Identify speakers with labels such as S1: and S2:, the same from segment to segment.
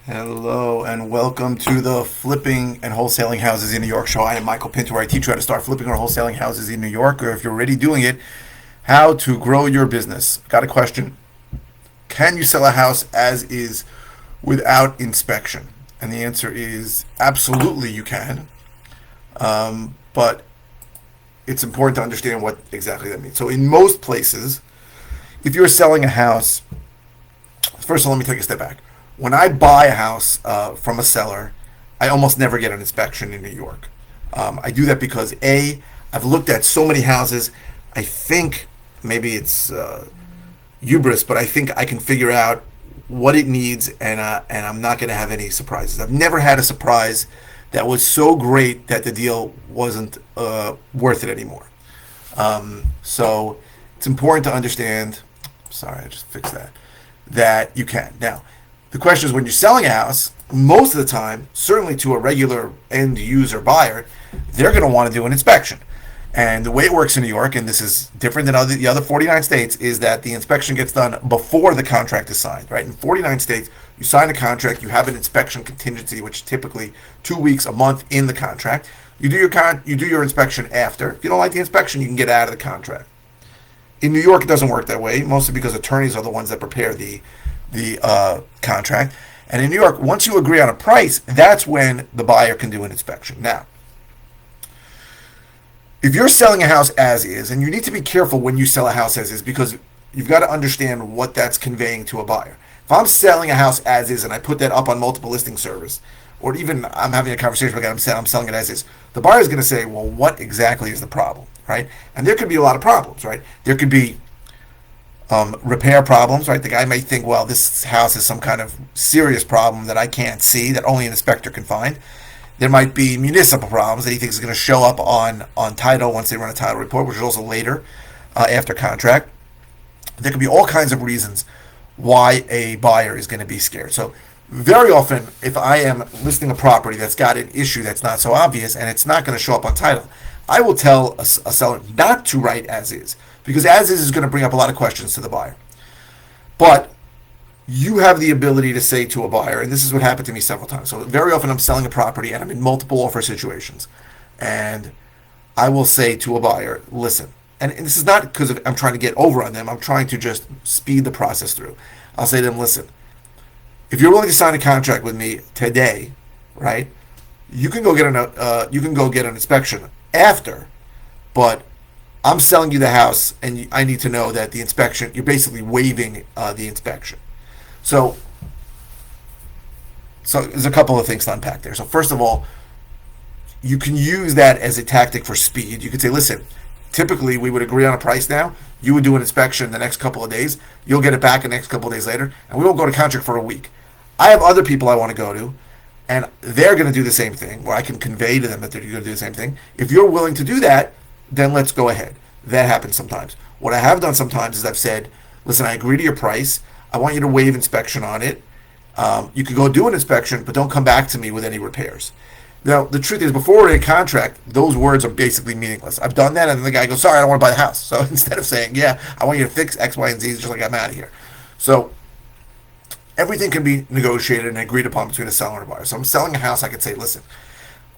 S1: Hello and welcome to the Flipping and Wholesaling Houses in New York show. I am Michael Pinter, where I teach you how to start flipping or wholesaling houses in New York, or if you're already doing it, how to grow your business. Got a question. Can you sell a house as is without inspection? And the answer is absolutely you can, but it's important to understand what exactly that means. So in most places, if you're selling a house, first of all, let me take a step back. When I buy a house from a seller, I almost never get an inspection in New York. I do that because I've looked at so many houses. I think maybe it's hubris, but I think I can figure out what it needs, and I'm not going to have any surprises. I've never had a surprise that was so great that the deal wasn't worth it anymore. So it's important to understand. Sorry, I just fixed that. That you can. Now, the question is when you're selling a house, most of the time, certainly to a regular end user buyer, they're going to want to do an inspection. And the way it works in New York, and this is different than the other 49 states, is that the inspection gets done before the contract is signed, right? In 49 states, you sign a contract, you have an inspection contingency, which is typically 2 weeks, a month in the contract. You do your inspection after. If you don't like the inspection, you can get out of the contract. In New York, it doesn't work that way, mostly because attorneys are the ones that prepare the contract. And in New York, once you agree on a price, that's when the buyer can do an inspection. Now, if you're selling a house as is, and you need to be careful when you sell a house as is, because you've got to understand what that's conveying to a buyer. If I'm selling a house as is and I put that up on multiple listing service, or even I'm having a conversation with a guy, I'm selling it as is, the buyer is going to say, well, what exactly is the problem, right? And there could be a lot of problems, right? There could be repair problems, right? The guy may think, well, this house is some kind of serious problem that I can't see, that only an inspector can find. There might be municipal problems that he thinks is going to show up on title once they run a title report, which is also later after contract. There could be all kinds of reasons why a buyer is going to be scared. So very often, if I am listing a property that's got an issue that's not so obvious and it's not going to show up on title, I will tell a seller not to write as is, because as is going to bring up a lot of questions to the buyer. But you have the ability to say to a buyer, and this is what happened to me several times. So very often I'm selling a property and I'm in multiple offer situations. And I will say to a buyer, listen, and this is not because I'm trying to get over on them, I'm trying to just speed the process through. I'll say to them, listen, if you're willing to sign a contract with me today, right, you can go get an inspection after, but I'm selling you the house, and I need to know that the inspection, you're basically waiving the inspection. So there's a couple of things to unpack there. So first of all, you can use that as a tactic for speed. You could say, listen, typically we would agree on a price now. You would do an inspection the next couple of days. You'll get it back the next couple of days later, and we won't go to contract for a week. I have other people I want to go to, and they're going to do the same thing, where I can convey to them that they're going to do the same thing. If you're willing to do that, then let's go ahead. That happens sometimes. What I have done sometimes is I've said, listen, I agree to your price. I want you to waive inspection on it. You could go do an inspection, but don't come back to me with any repairs. Now, the truth is, before we're in contract, those words are basically meaningless. I've done that, and then the guy goes, sorry, I don't want to buy the house. So instead of saying, yeah, I want you to fix X, Y, and Z, it's just like, I'm out of here. So everything can be negotiated and agreed upon between a seller and a buyer. So I'm selling a house, I could say, listen,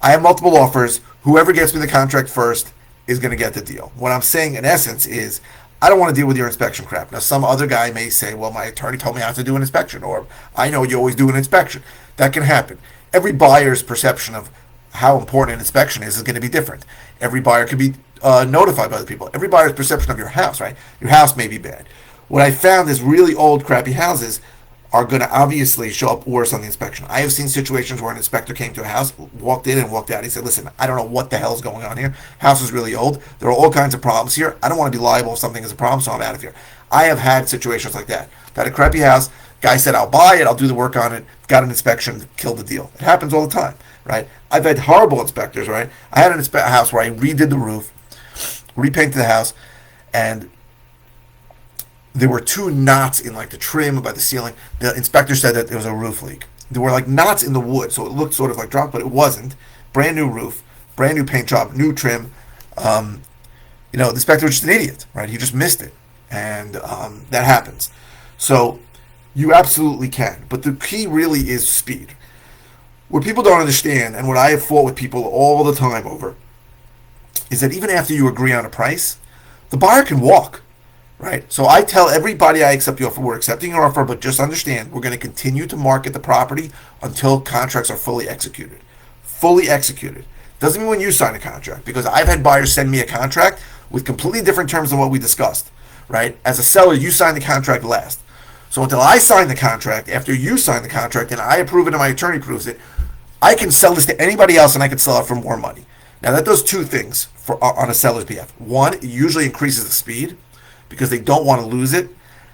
S1: I have multiple offers. Whoever gets me the contract first is going to get the deal. What I'm saying, in essence, is I don't want to deal with your inspection crap. Now, some other guy may say, well, my attorney told me I have to do an inspection, or I know you always do an inspection. That can happen. Every buyer's perception of how important an inspection is going to be different. Every buyer could be notified by other people. Every buyer's perception of your house, right? Your house may be bad. What I found is really old, crappy houses are going to obviously show up worse on the inspection. I have seen situations where an inspector came to a house, walked in and walked out. He said, listen, I don't know what the hell's going on here. House is really old. There are all kinds of problems here. I don't want to be liable if something is a problem, so I'm out of here. I have had situations like that. I've had a crappy house. Guy said, I'll buy it. I'll do the work on it. Got an inspection, killed the deal. It happens all the time, right? I've had horrible inspectors, right? I had a house where I redid the roof, repainted the house, and there were two knots in like the trim by the ceiling. The inspector said that there was a roof leak. There were like knots in the wood, so it looked sort of like dropped, but it wasn't. Brand new roof, brand new paint job, new trim. The inspector was just an idiot, right? He just missed it, and that happens. So You absolutely can. But the key really is speed. What people don't understand, and what I have fought with people all the time over, is that even after you agree on a price, the buyer can walk, right? So I tell everybody I accept the offer, we're accepting your offer, but just understand we're going to continue to market the property until contracts are fully executed. Fully executed. Doesn't mean when you sign a contract, because I've had buyers send me a contract with completely different terms than what we discussed, right? As a seller, you sign the contract last. So until I sign the contract, after you sign the contract and I approve it and my attorney approves it, I can sell this to anybody else and I can sell it for more money. Now that does two things for on a seller's behalf. One, it usually increases the speed because they don't want to lose it.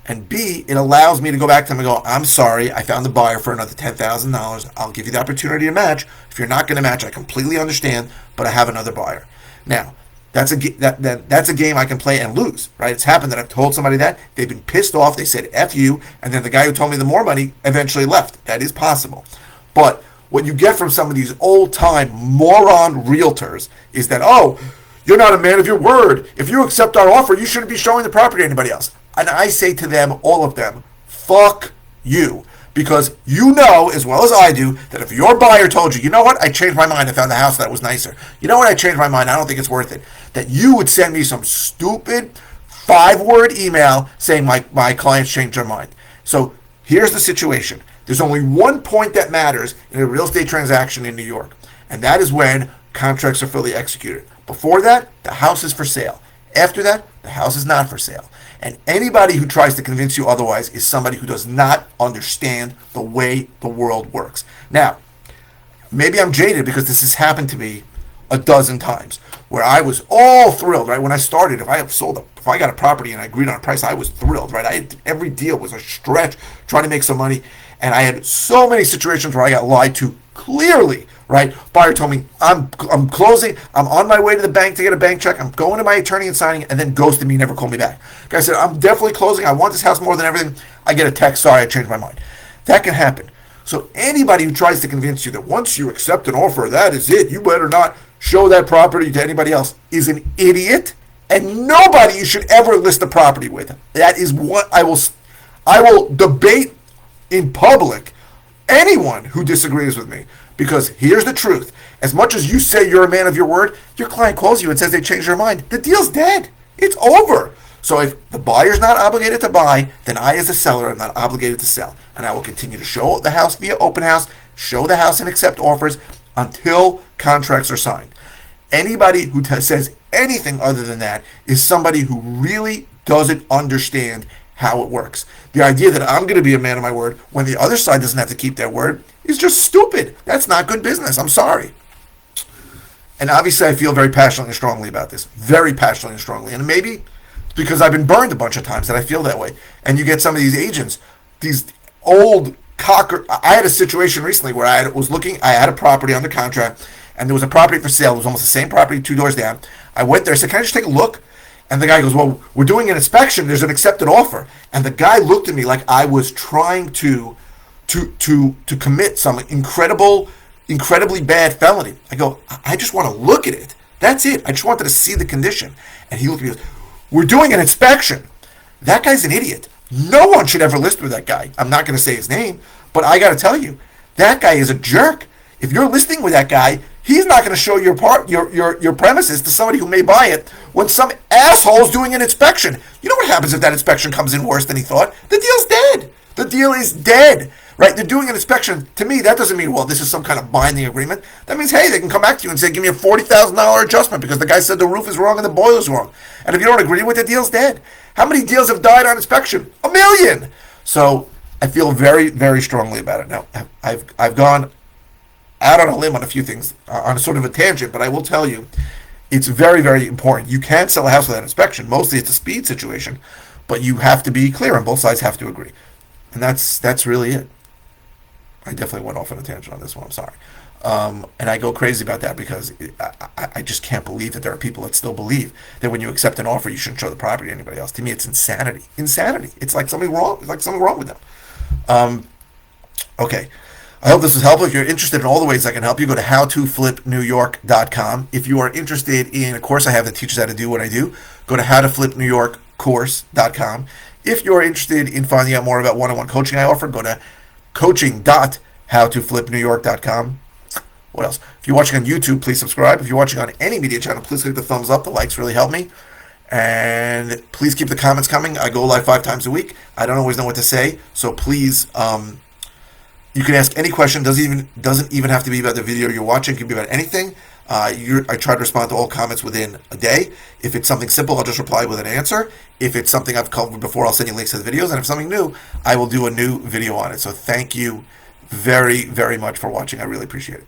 S1: And B, it allows me to go back to them and go, I'm sorry, I found the buyer for another $10,000. I'll give you the opportunity to match. If you're not going to match, I completely understand, but I have another buyer. Now, that's a game I can play and lose, right? It's happened that I've told somebody that. They've been pissed off. They said, F you. And then the guy who told me the more money eventually left. That is possible. But what you get from some of these old-time moron realtors is that, oh, you're not a man of your word. If you accept our offer, you shouldn't be showing the property to anybody else. And I say to them, all of them, fuck you. Because you know, as well as I do, that if your buyer told you, you know what, I changed my mind, I found a house that was nicer. You know what, I changed my mind, I don't think it's worth it. That you would send me some stupid 5-word email saying my clients changed their mind. So here's the situation. There's only one point that matters in a real estate transaction in New York. And that is when contracts are fully executed. Before that, the house is for sale. After that, the house is not for sale. And anybody who tries to convince you otherwise is somebody who does not understand the way the world works. Now, maybe I'm jaded because this has happened to me a dozen times where I was all thrilled, right? When I started, if I got a property and I agreed on a price, I was thrilled, right? Every deal was a stretch, trying to make some money. And I had so many situations where I got lied to clearly, right? Buyer told me, I'm closing, I'm on my way to the bank to get a bank check, I'm going to my attorney and signing, and then ghosted me, never called me back. Guy said, I'm definitely closing, I want this house more than everything. I get a text, sorry, I changed my mind. That can happen. So anybody who tries to convince you that once you accept an offer, that is it, you better not show that property to anybody else, is an idiot, and nobody you should ever list a property with. That is what I will debate in public anyone who disagrees with me. Because here's the truth. As much as you say you're a man of your word, your client calls you and says they changed their mind. The deal's dead. It's over. So if the buyer's not obligated to buy, then I as a seller am not obligated to sell. And I will continue to show the house via open house, show the house and accept offers until contracts are signed. Anybody who says anything other than that is somebody who really doesn't understand how it works. The idea that I'm going to be a man of my word when the other side doesn't have to keep their word is just stupid. That's not good business. I'm sorry. And obviously I feel very passionately and strongly about this. Very passionately and strongly. And maybe it's because I've been burned a bunch of times that I feel that way. And you get some of these agents, these old cocker. I had a situation recently where I had a property under contract and there was a property for sale. It was almost the same property 2 doors down. I went there. I said, can I just take a look? And the guy goes, well, we're doing an inspection. There's an accepted offer. And the guy looked at me like I was trying to commit some incredibly bad felony. I go, I just want to look at it. That's it. I just wanted to see the condition. And he looked at me and goes, we're doing an inspection. That guy's an idiot. No one should ever list with that guy. I'm not going to say his name, but I got to tell you, that guy is a jerk. If you're listing with that guy, he's not going to show your premises to somebody who may buy it when some asshole's doing an inspection. You know what happens if that inspection comes in worse than he thought? The deal's dead. The deal is dead. Right? They're doing an inspection. To me, that doesn't mean, well, this is some kind of binding agreement. That means, hey, they can come back to you and say, give me a $40,000 adjustment because the guy said the roof is wrong and the boiler's wrong. And if you don't agree with it, the deal's dead. How many deals have died on inspection? 1 million. So I feel very, very strongly about it. Now, I've gone out on a limb on a few things, on a sort of a tangent, but I will tell you, it's very, very important. You can't sell a house without inspection. Mostly it's a speed situation, but you have to be clear and both sides have to agree. And that's really it. I definitely went off on a tangent on this one. I'm sorry. And I go crazy about that because I just can't believe that there are people that still believe that when you accept an offer, you shouldn't show the property to anybody else. To me, it's insanity. Insanity. It's like something wrong. It's like something wrong with them. Okay. I hope this was helpful. If you're interested in all the ways I can help you, go to howtoflipnewyork.com. If you are interested in a course I have that teaches how to do what I do, go to howtoflipnewyorkcourse.com. If you're interested in finding out more about one-on-one coaching I offer, go to coaching.howtoflipnewyork.com. What else? If you're watching on YouTube, please subscribe. If you're watching on any media channel, please click the thumbs up. The likes really help me. And please keep the comments coming. I go live 5 times a week. I don't always know what to say, so please, you can ask any question. Doesn't even have to be about the video you're watching. It can be about anything. I try to respond to all comments within a day. If it's something simple, I'll just reply with an answer. If it's something I've covered before, I'll send you links to the videos. And if something new, I will do a new video on it. So thank you very, very much for watching. I really appreciate it.